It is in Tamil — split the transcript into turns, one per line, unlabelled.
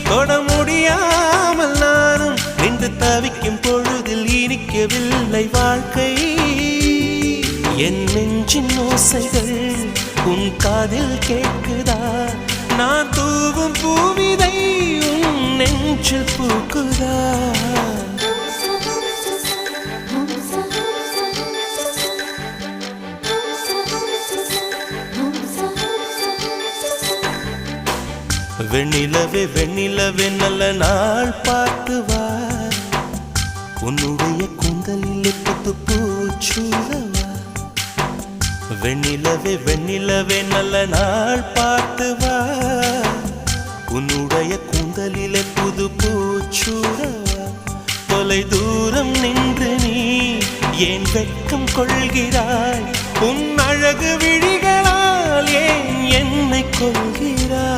தொட முடியாமல் நானும் நின்று தவிக்கும் பொழுதில் இனிக்கவில்லை வாழ்க்கை. என் நெஞ்சின் ஓசைகள் உன் காதில் கேட்குதா? நான் தூவும் பூவிதை உன் நெஞ்சில் பூக்குதா? வெண்ணிலவே வெண்ணிலவே நல்ல நாள் பார்த்து வா, உன்னுடைய கூந்தலில் புத்து பூச்சூடவா. வெண்ணிலவே வெண்ணிலவே நல்ல நாள் பார்த்து வா, உன்னுடைய கூந்தலில் புது பூச்சூடவா. தொலை தூரம் நின்று நீ ஏன் வெட்கம் கொள்கிறாய்? உன் அழகு விழிகளால் ஏன் என்னை கொள்கிறாய்?